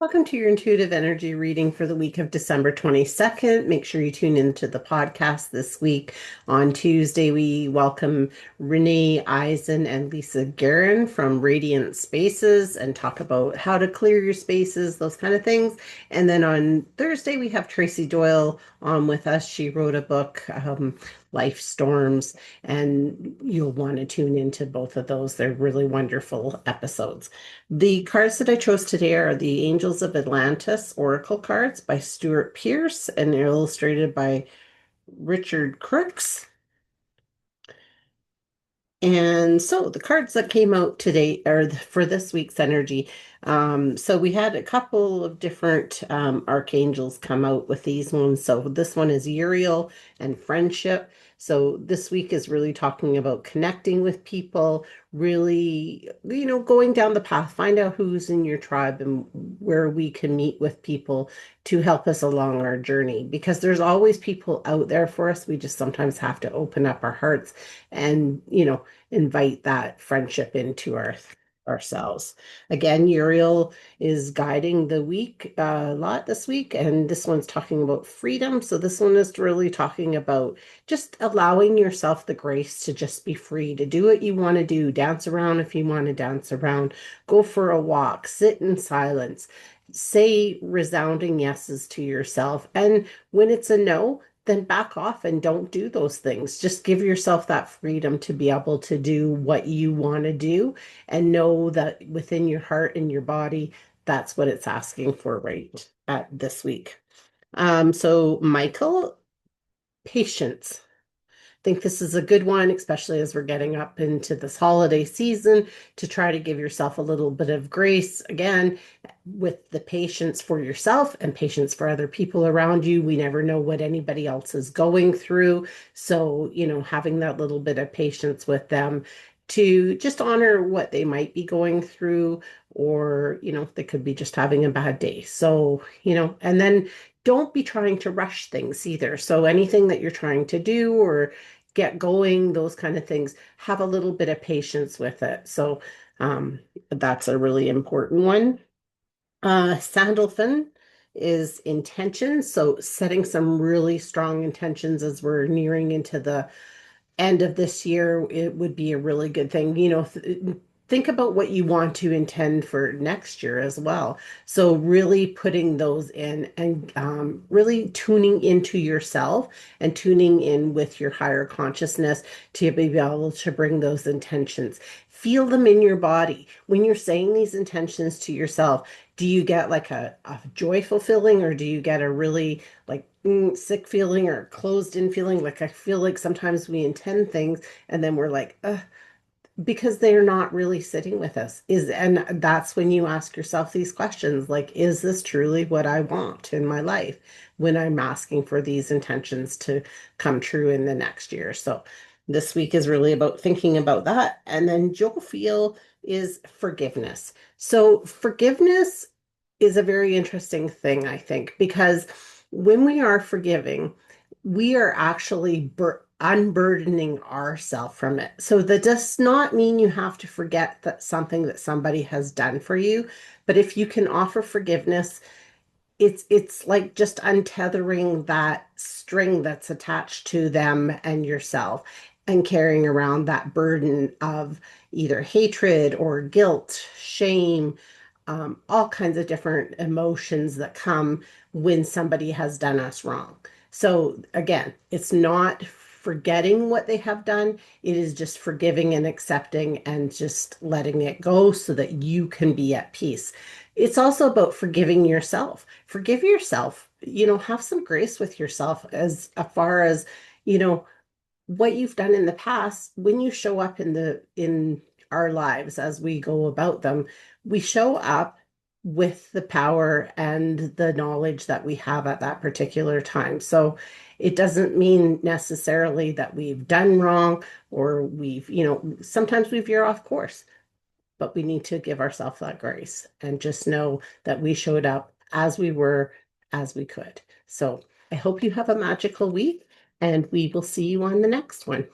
Welcome to your intuitive energy reading for the week of December 22nd. Make sure you tune into the podcast this week. On Tuesday, we welcome Renee Eisen and Lisa Guerin from Radiant Spaces and talk about how to clear your spaces, those kind of things. And then on Thursday, we have Tracy Doyle on with us. She wrote a book, Life Storms, and you'll want to tune into both of those. They're really wonderful episodes. The cards that I chose today are the Angels of Atlantis Oracle cards by Stewart Pearce and illustrated by Richard Crookes. And so the cards that came out today are for this week's energy. So we had a couple of different archangels come out with these ones. So this one is Uriel and friendship. So this week is really talking about connecting with people, really, going down the path, find out who's in your tribe and where we can meet with people to help us along our journey. Because there's always people out there for us. We just sometimes have to open up our hearts and, invite that friendship into ourselves. Again, Uriel is guiding the week a lot this week, and this one's talking about freedom. So this one is really talking about just allowing yourself the grace to just be free to do what you want to do, dance around if you want to dance around, go for a walk, sit in silence, say resounding yeses to yourself. And when it's a no, then back off and don't do those things. Just give yourself that freedom to be able to do what you want to do and know that within your heart and your body, that's what it's asking for right at this week. So Michael, patience. Think this is a good one, especially as we're getting up into this holiday season, to try to give yourself a little bit of grace again with the patience for yourself and patience for other people around you. We never know what anybody else is going through. So, having that little bit of patience with them to just honor what they might be going through, or, they could be just having a bad day. So, and then don't be trying to rush things either. So anything that you're trying to do or get going, those kind of things, have a little bit of patience with it. So that's a really important one. Sandalphon is intention. So setting some really strong intentions as we're nearing into the end of this year, it would be a really good thing. Think about what you want to intend for next year as well. So really putting those in and really tuning into yourself and tuning in with your higher consciousness to be able to bring those intentions. Feel them in your body. When you're saying these intentions to yourself, do you get like a joyful feeling, or do you get a really like sick feeling or closed in feeling? Like I feel like sometimes we intend things and then we're like, because they're not really sitting with us. And that's when you ask yourself these questions, like, is this truly what I want in my life when I'm asking for these intentions to come true in the next year? So this week is really about thinking about that. And then Jophiel is forgiveness. So forgiveness is a very interesting thing, I think, because when we are forgiving, we are actually unburdening ourselves from it. So that does not mean you have to forget that something that somebody has done for you, but if you can offer forgiveness, it's like just untethering that string that's attached to them and yourself and carrying around that burden of either hatred or guilt, shame, all kinds of different emotions that come when somebody has done us wrong. So again, it's not forgetting what they have done. It is just forgiving and accepting and just letting it go so that you can be at peace. It's also about forgiving yourself. Forgive yourself, have some grace with yourself as far as, you know, what you've done in the past. When you show up in our lives as we go about them, we show up with the power and the knowledge that we have at that particular time. So it doesn't mean necessarily that we've done wrong or sometimes we veer off course, but we need to give ourselves that grace and just know that we showed up as we were, as we could. So I hope you have a magical week, and we will see you on the next one.